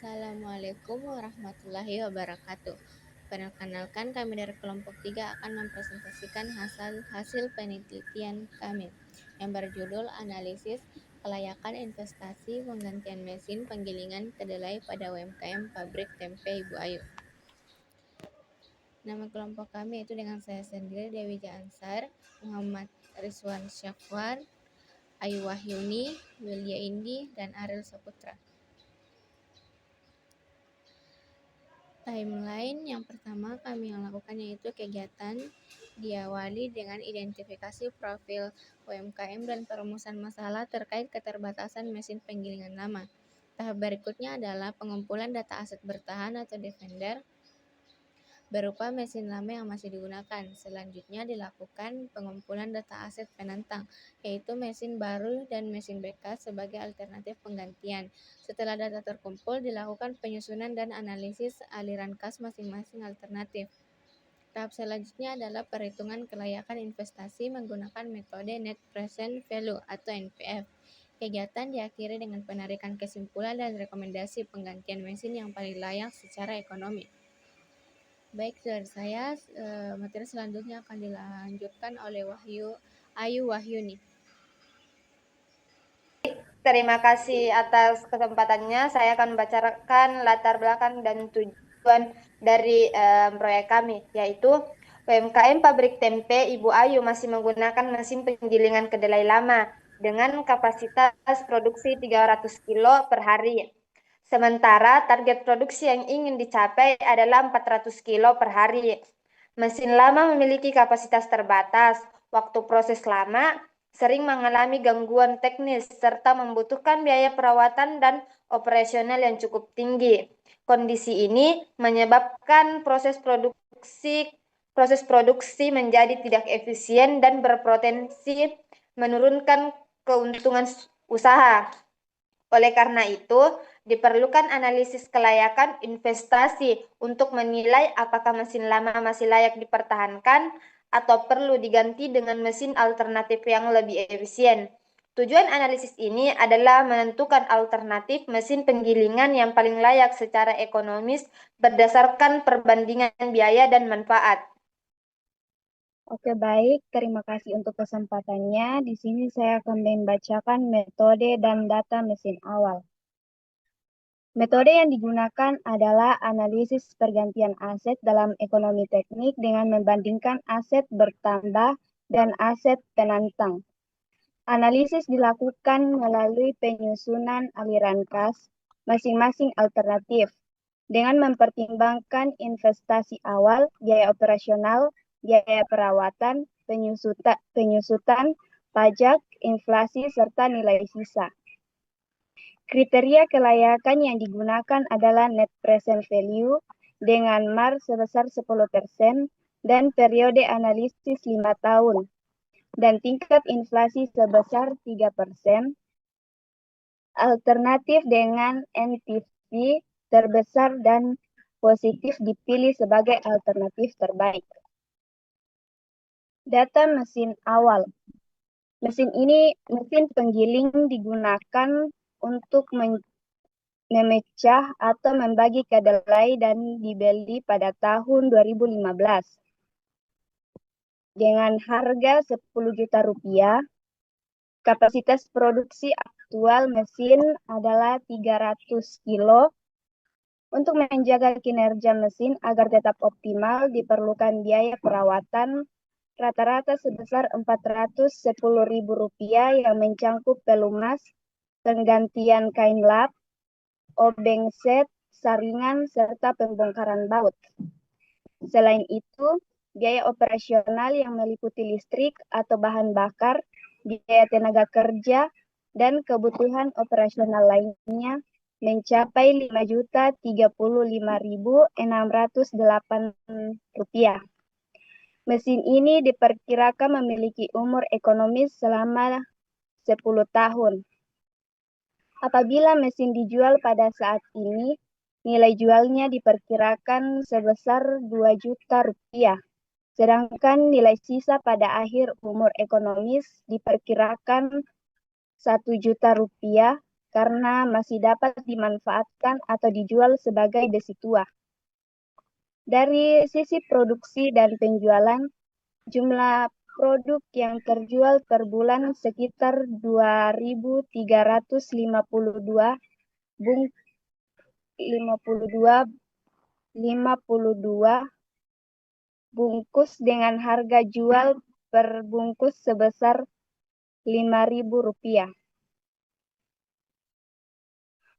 Assalamualaikum warahmatullahi wabarakatuh. Perkenalkan, kami dari kelompok 3 akan mempresentasikan hasil penelitian kami yang berjudul Analisis Kelayakan Investasi Penggantian Mesin Penggilingan Kedelai pada UMKM Pabrik Tempe Ibu Ayu. Nama kelompok kami itu dengan saya sendiri, Dewi Ansar, Muhammad Rizwan Syafwan, Ayu Wahyuni, Wilya Indi, dan Ariel Saputra. Timeline yang pertama kami yang lakukan yaitu kegiatan diawali dengan identifikasi profil UMKM dan perumusan masalah terkait keterbatasan mesin penggilingan lama. Tahap berikutnya adalah pengumpulan data aset bertahan atau defender berupa mesin lama yang masih digunakan. Selanjutnya dilakukan pengumpulan data aset penantang, yaitu mesin baru dan mesin bekas sebagai alternatif penggantian. Setelah data terkumpul, dilakukan penyusunan dan analisis aliran kas masing-masing alternatif. Tahap selanjutnya adalah perhitungan kelayakan investasi menggunakan metode Net Present Value atau NPV. Kegiatan diakhiri dengan penarikan kesimpulan dan rekomendasi penggantian mesin yang paling layak secara ekonomi. Baik, dari saya, materi selanjutnya akan dilanjutkan oleh Ayu Wahyuni. Terima kasih atas kesempatannya. Saya akan membacakan latar belakang dan tujuan dari proyek kami, yaitu UMKM Pabrik Tempe Ibu Ayu masih menggunakan mesin penggilingan kedelai lama dengan kapasitas produksi 300 kilo per hari. Sementara target produksi yang ingin dicapai adalah 400 kilo per hari. Mesin lama memiliki kapasitas terbatas, waktu proses lama, sering mengalami gangguan teknis, serta membutuhkan biaya perawatan dan operasional yang cukup tinggi. Kondisi ini menyebabkan proses produksi menjadi tidak efisien dan berpotensi menurunkan keuntungan usaha. Oleh karena itu, diperlukan analisis kelayakan investasi untuk menilai apakah mesin lama masih layak dipertahankan atau perlu diganti dengan mesin alternatif yang lebih efisien. Tujuan analisis ini adalah menentukan alternatif mesin penggilingan yang paling layak secara ekonomis berdasarkan perbandingan biaya dan manfaat. Oke, baik. Terima kasih untuk kesempatannya. Di sini saya akan membacakan metode dan data mesin awal. Metode yang digunakan adalah analisis pergantian aset dalam ekonomi teknik dengan membandingkan aset bertambah dan aset penantang. Analisis dilakukan melalui penyusunan aliran kas masing-masing alternatif dengan mempertimbangkan investasi awal, biaya operasional, biaya perawatan, penyusutan, pajak, inflasi, serta nilai sisa. Kriteria kelayakan yang digunakan adalah net present value dengan MAR sebesar 10% dan periode analisis 5 tahun dan tingkat inflasi sebesar 3%. Alternatif dengan NPV terbesar dan positif dipilih sebagai alternatif terbaik. Data mesin awal. Mesin penggiling digunakan untuk memecah atau membagi kedelai dan dibeli pada tahun 2015 dengan harga 10 juta rupiah. Kapasitas produksi aktual mesin adalah 300 kilo. Untuk menjaga kinerja mesin agar tetap optimal, diperlukan biaya perawatan rata-rata sebesar Rp410.000 yang mencangkup pelumas, penggantian kain lap, obeng set, saringan, serta pembongkaran baut. Selain itu, biaya operasional yang meliputi listrik atau bahan bakar, biaya tenaga kerja, dan kebutuhan operasional lainnya mencapai Rp5.035.608. Mesin ini diperkirakan memiliki umur ekonomis selama 10 tahun. Apabila mesin dijual pada saat ini, nilai jualnya diperkirakan sebesar 2 juta rupiah. Sedangkan nilai sisa pada akhir umur ekonomis diperkirakan 1 juta rupiah karena masih dapat dimanfaatkan atau dijual sebagai besi tua. Dari sisi produksi dan penjualan, jumlah produk yang terjual per bulan sekitar 2.352 bung 52 52 bungkus dengan harga jual per bungkus sebesar Rp5.000.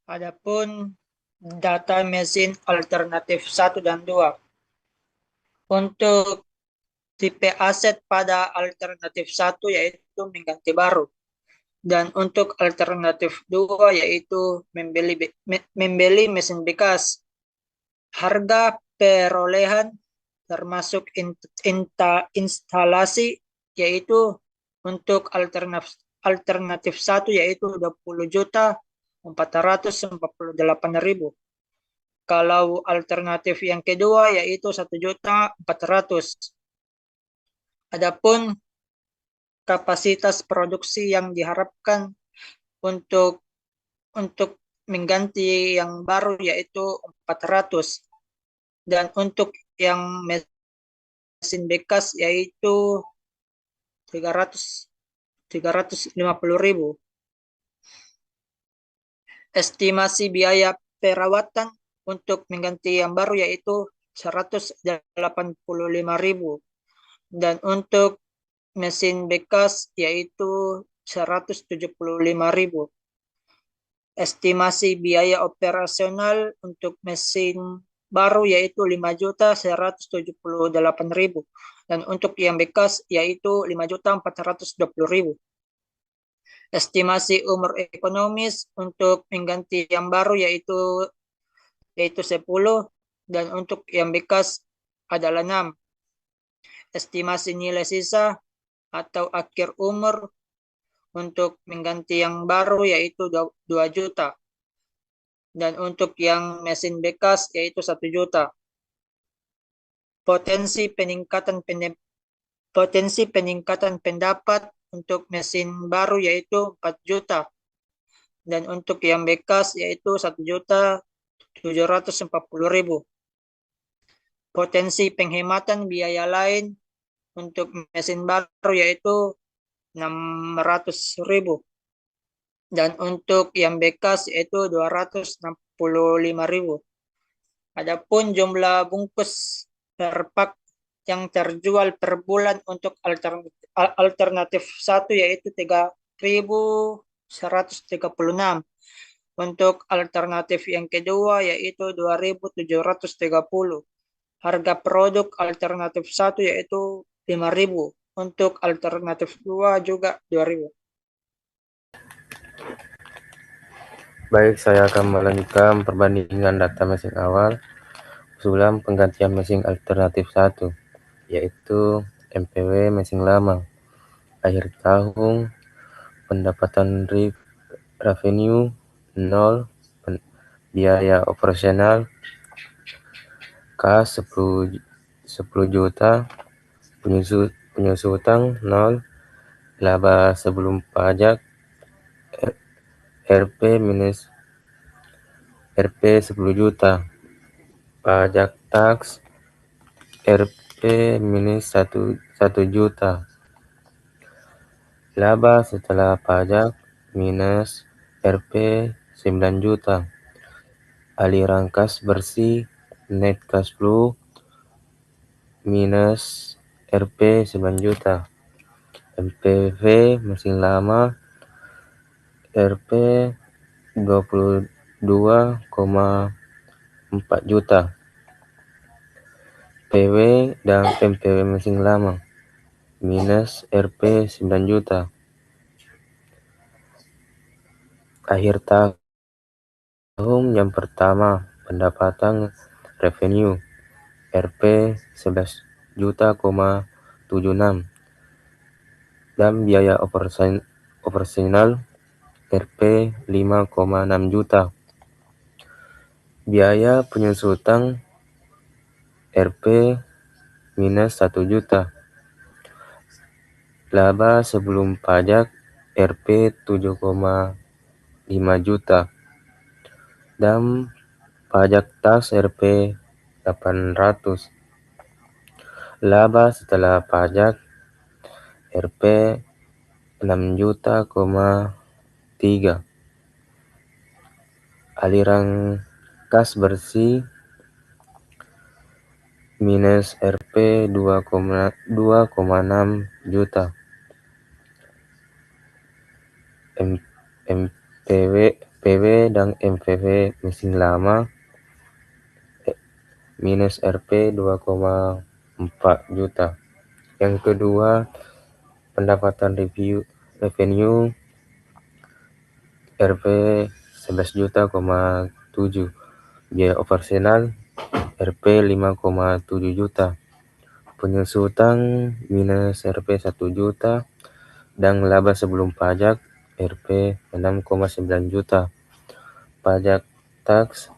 Adapun data mesin alternatif 1 dan 2. Untuk tipe aset pada alternatif 1 yaitu mengganti baru. Dan untuk alternatif 2 yaitu membeli mesin bekas. Harga perolehan termasuk instalasi yaitu untuk alternatif 1 yaitu 20.448.000. Kalau alternatif yang kedua yaitu 1.400.000. Adapun kapasitas produksi yang diharapkan untuk mengganti yang baru yaitu 400, dan untuk yang mesin bekas yaitu 350.000. Estimasi biaya perawatan untuk mengganti yang baru yaitu 185.000, dan untuk mesin bekas yaitu 175.000. Estimasi biaya operasional untuk mesin baru yaitu 5.178.000, dan untuk yang bekas yaitu 5.420.000. Estimasi umur ekonomis untuk mengganti yang baru yaitu 10, dan untuk yang bekas adalah 6. Estimasi nilai sisa atau akhir umur untuk mengganti yang baru yaitu 2 juta, dan untuk yang mesin bekas yaitu 1 juta. Potensi peningkatan pendapat untuk mesin baru yaitu 4 juta, dan untuk yang bekas yaitu 1.740.000. Potensi penghematan biaya lain untuk mesin baru yaitu 600.000, dan untuk yang bekas yaitu 265.000. Adapun jumlah bungkus per pak yang terjual per bulan untuk alternatif 1 yaitu 3.136. Untuk alternatif yang kedua yaitu 2.730. Harga produk alternatif 1 yaitu 5.000. Untuk alternatif 2 juga 2.000. Baik, saya akan melanjutkan perbandingan data mesin awal usulan penggantian mesin alternatif 1, yaitu MPW mesin lama. Akhir tahun, pendapatan revenue 0, biaya operasional kas 10 juta, penyusul utang 0, laba sebelum pajak RP 10 juta, pajak taks RP minus 1 juta, laba setelah pajak minus RP 9 juta, aliran kas bersih net cash flow minus RP 9 juta, MPV mesin lama RP 22,4 juta, PW dan MPW mesin lama minus RP 9 juta. Akhir tahun yang pertama, pendapatan revenue RP 11 juta,76, dan biaya operasional RP 5,6 juta. Biaya penyusul utang RP minus 1 juta. Laba sebelum pajak RP 7,5 5 juta. Dan pajak tas Rp 800. Laba setelah pajak Rp 6 juta, 3. Aliran kas bersih minus Rp 2,6 juta. PW dan MPV mesin lama minus Rp 2,4 juta. Yang kedua, pendapatan revenue Rp 11 juta, 7. Biaya operasional Rp 5,7 juta. Penyusutan minus Rp 1 juta. Dan laba sebelum pajak Rp 6,9 juta. Pajak taks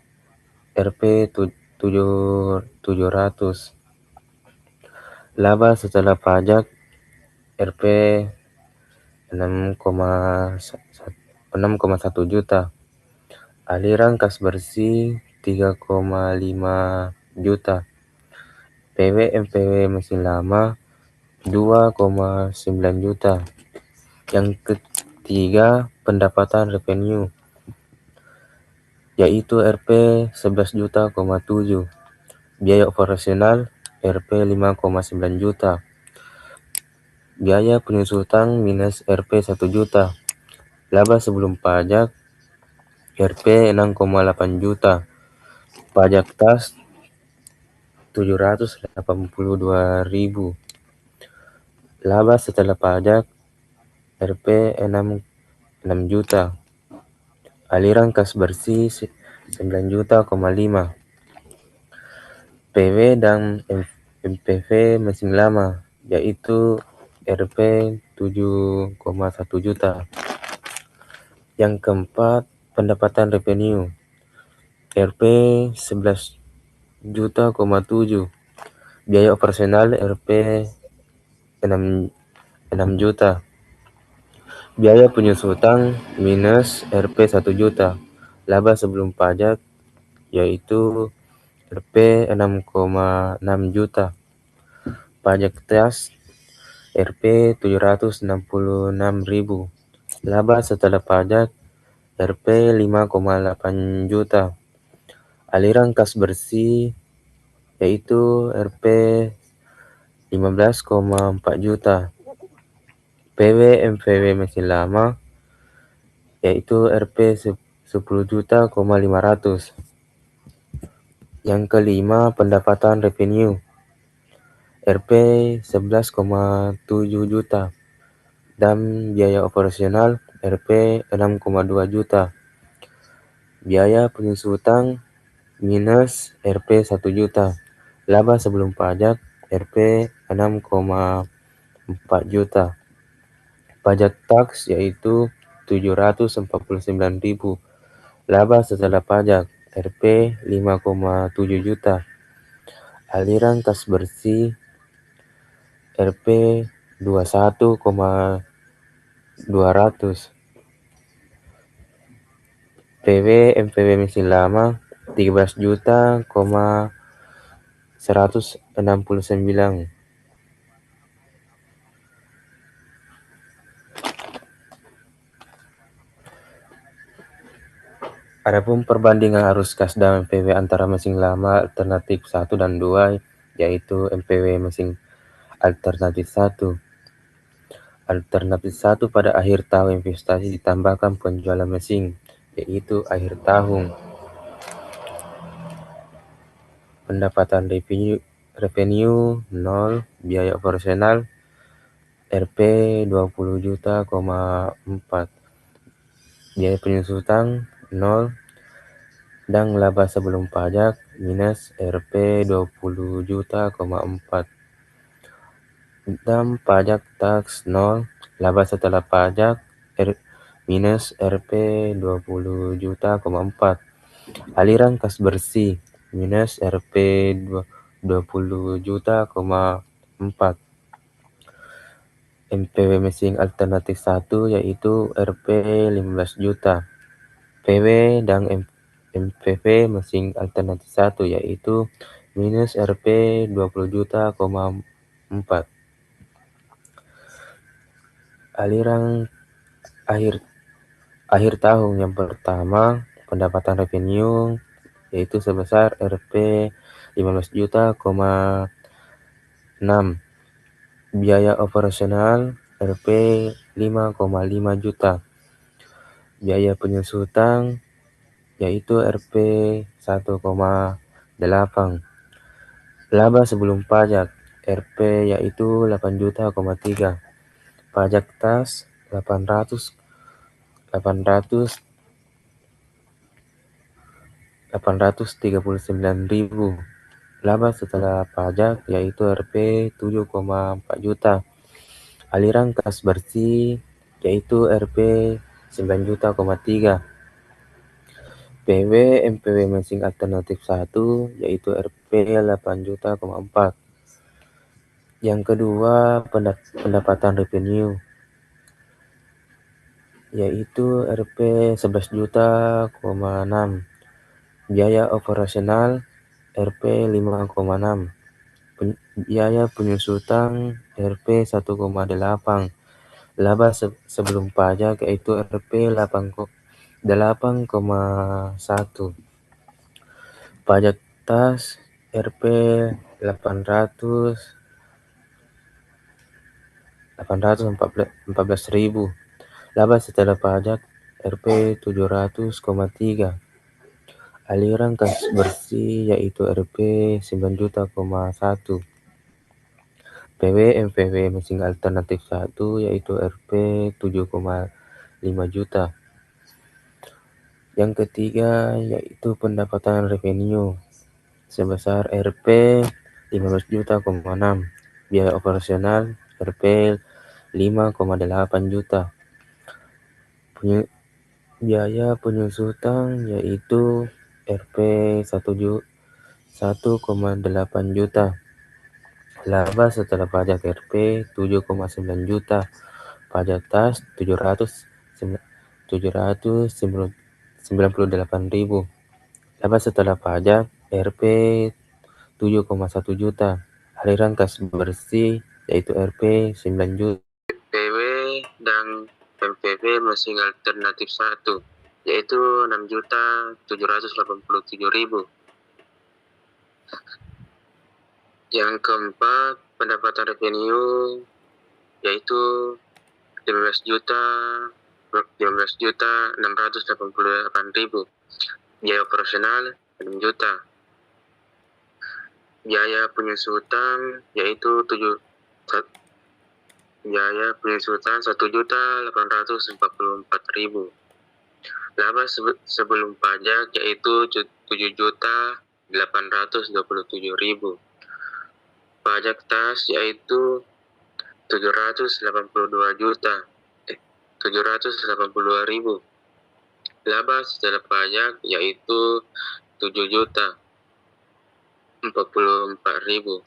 Rp 700. Laba setelah pajak Rp 6,1 juta. Aliran kas bersih 3,5 juta. PW MPW mesin lama 2,9 juta. Yang ketiga, pendapatan revenue yaitu Rp 11 juta, 7. Biaya operasional Rp 5,9 juta. Biaya penyusutan minus Rp 1 juta. Laba sebelum pajak Rp 6,8 juta. Pajak tas 782.000. Laba setelah pajak Rp 6 juta. Aliran kas bersih 9 juta, 5. PW dan MPV mesin lama yaitu Rp 7,1 juta. Yang keempat, pendapatan revenue Rp 11 juta, 7. Biaya operasional Rp 6 juta. Biaya penyusutan minus Rp 1 juta. Laba sebelum pajak yaitu Rp 6,6 juta. Pajak tas Rp 766.000. Laba setelah pajak Rp 5,8 juta. Aliran kas bersih yaitu Rp 15,4 juta. PW MPW mesin lama yaitu Rp 10 juta, 500. Yang kelima, pendapatan revenue Rp 11,7 juta. Dan biaya operasional Rp 6,2 juta. Biaya penyusutan minus Rp 1 juta. Laba sebelum pajak Rp 6,4 juta. Pajak taks yaitu 749.000. Laba setelah pajak Rp 5,7 juta. Aliran kas bersih Rp 21,200. PW MPW mesin lama 13 juta, 169. Adapun perbandingan arus kas dan MPW antara mesin lama alternatif 1 dan 2 yaitu MPW mesin alternatif 1. Alternatif 1 pada akhir tahun investasi ditambahkan penjualan mesin yaitu akhir tahun. Pendapatan revenue 0, biaya operasional Rp 20 juta, 4. Biaya penyusutan 0 dan laba sebelum pajak minus Rp 20 juta, 4. Dan pajak taks 0, laba setelah pajak minus Rp 20 juta, 4. Aliran kas bersih minus Rp 20 juta, 4. MPW mesin alternatif 1 yaitu Rp 15 juta. PW dan MPV mesin alternatif 1 yaitu minus Rp 20.4. Aliran akhir tahun yang pertama, pendapatan revenue yaitu sebesar Rp 15.6. Biaya operasional Rp 5,5 juta. Biaya penyusutan yaitu Rp 1,8. Laba sebelum pajak Rp yaitu 8.3. Pajak tas 839.000. Laba setelah pajak yaitu Rp 7,4 juta. Aliran kas bersih yaitu Rp 9.3. PW MPW mesin alternatif 1 yaitu Rp 8.4. Yang kedua, pendapatan revenue yaitu Rp 11.6. Biaya operasional Rp 5,6. Biaya penyusutan Rp 1,8. Laba sebelum pajak yaitu Rp 8,1. Pajak tas Rp 814.000. Laba setelah pajak Rp 700,3. Aliran kas bersih yaitu Rp 9.1. PW MPW mesin alternatif 1 yaitu Rp 7,5 juta. Yang ketiga yaitu pendapatan revenue sebesar Rp 15.6. Biaya operasional Rp 5,8 juta. Biaya penyusutan yaitu Rp 1,8 juta. Laba setelah pajak Rp 7,9 juta. Pajak tas 798.000. Laba setelah pajak Rp 7,1 juta. Aliran kas bersih yaitu Rp 9 juta. PW dan MPV mesin alternatif 1 yaitu 6.787.000. Yang keempat, pendapatan revenue yaitu 15.688.000. Biaya operasional 6 juta. Biaya penyusutan yaitu 1.844.000. Laba sebelum pajak yaitu 7.827.000. Pajak tas yaitu 782.000. Laba setelah pajak yaitu 7.044.000.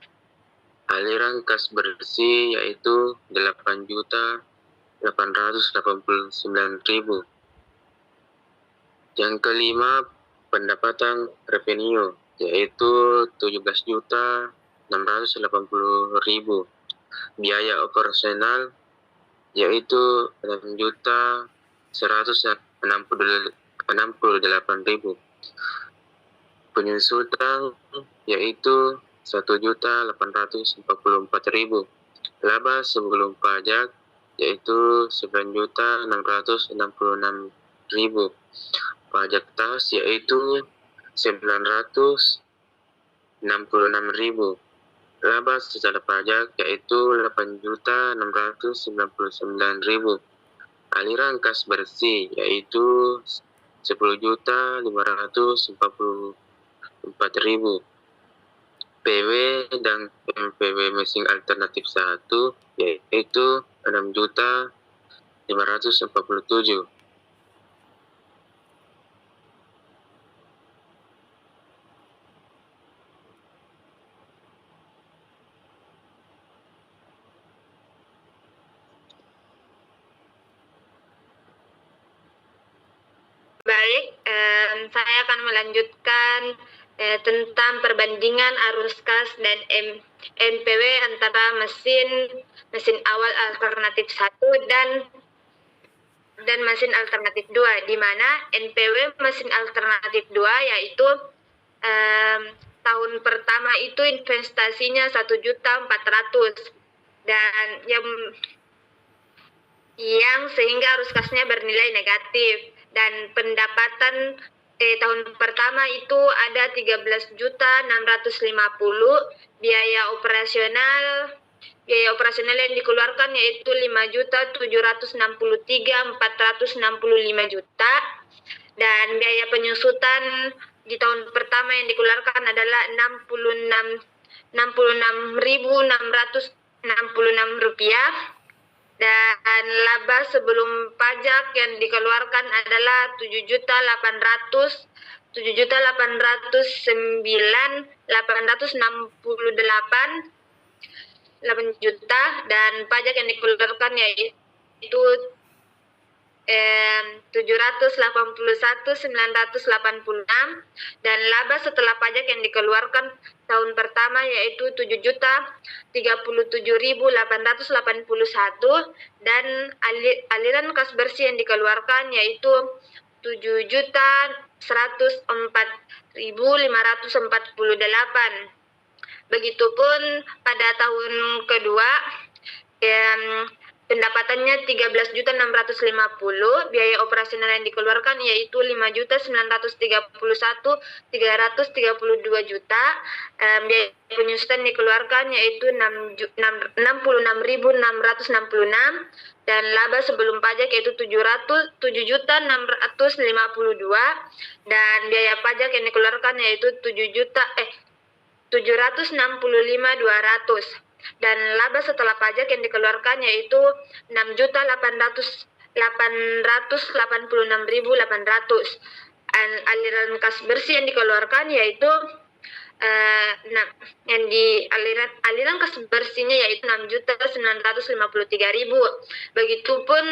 Aliran kas bersih yaitu 8.889.000. Yang kelima, pendapatan revenue yaitu 17.680.000. Biaya operasional yaitu 6.168.000. Penyusutan yaitu 1.844.000. Laba sebelum pajak yaitu 9.666.000. Pajak tas yaitu 966.000. Laba setelah pajak yaitu 8.699.000. Aliran kas bersih yaitu 10.544.000. PW dan MPW mesin alternatif 1 yaitu 6.547.000. Baik, saya akan melanjutkan tentang perbandingan arus kas dan NPW antara mesin awal alternatif 1 dan mesin alternatif 2, di mana NPW mesin alternatif 2 yaitu tahun pertama itu investasinya 1.400.000 dan yang sehingga arus kasnya bernilai negatif, dan pendapatan tahun pertama itu ada 13.650.000, biaya operasional yang dikeluarkan yaitu 5.763.465 juta, dan biaya penyusutan di tahun pertama yang dikeluarkan adalah 66.666 rupiah, dan laba sebelum pajak yang dikeluarkan adalah 8 juta, dan pajak yang dikeluarkan yaitu 781.986, dan laba setelah pajak yang dikeluarkan tahun pertama yaitu 7.037.881, dan aliran kas bersih yang dikeluarkan yaitu 7.104.548. Begitupun pada tahun kedua pendapatannya 13.650, biaya operasional yang dikeluarkan yaitu 5.931.332 juta, biaya penyusutan dikeluarkan yaitu 66.666, dan laba sebelum pajak yaitu 7.652, dan biaya pajak yang dikeluarkan yaitu 765.200, dan laba setelah pajak yang dikeluarkan yaitu 6.886.800. Aliran kas bersih yang dikeluarkan yaitu aliran kas bersihnya yaitu 6.953.000. Begitupun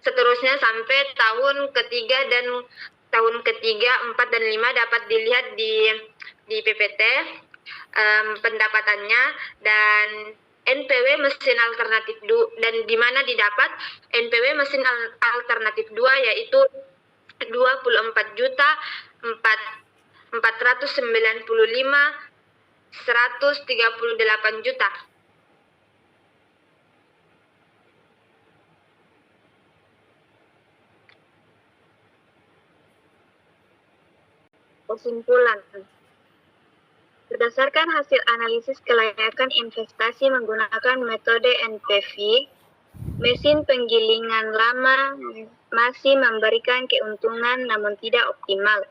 seterusnya sampai tahun ketiga, dan tahun ketiga, 4 dan 5 dapat dilihat di PPT pendapatannya, dan NPW mesin alternatif 2, dan di mana didapat NPW mesin alternatif 2 yaitu 24.495.138 juta. Kesimpulan. Berdasarkan hasil analisis kelayakan investasi menggunakan metode NPV, mesin penggilingan lama masih memberikan keuntungan namun tidak optimal.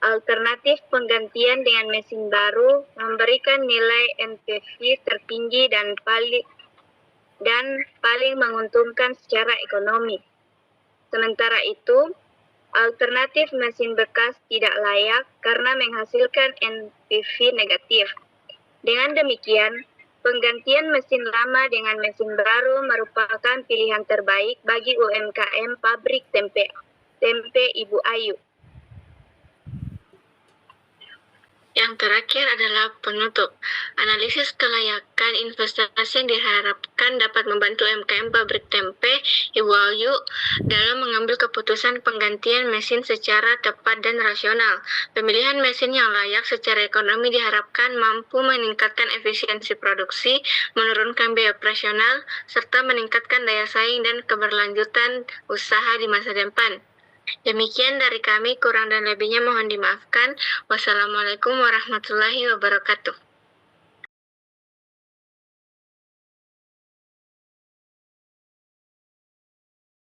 Alternatif penggantian dengan mesin baru memberikan nilai NPV tertinggi dan paling menguntungkan secara ekonomi. Sementara itu, alternatif mesin bekas tidak layak karena menghasilkan NPV negatif. Dengan demikian, penggantian mesin lama dengan mesin baru merupakan pilihan terbaik bagi UMKM pabrik tempe Ibu Ayu. Yang terakhir adalah penutup. Analisis kelayakan investasi yang diharapkan dapat membantu UMKM pabrik tempe Ibu Ayu dalam mengambil keputusan penggantian mesin secara tepat dan rasional. Pemilihan mesin yang layak secara ekonomi diharapkan mampu meningkatkan efisiensi produksi, menurunkan biaya operasional, serta meningkatkan daya saing dan keberlanjutan usaha di masa depan. Demikian dari kami, kurang dan lebihnya mohon dimaafkan. Wassalamualaikum warahmatullahi wabarakatuh.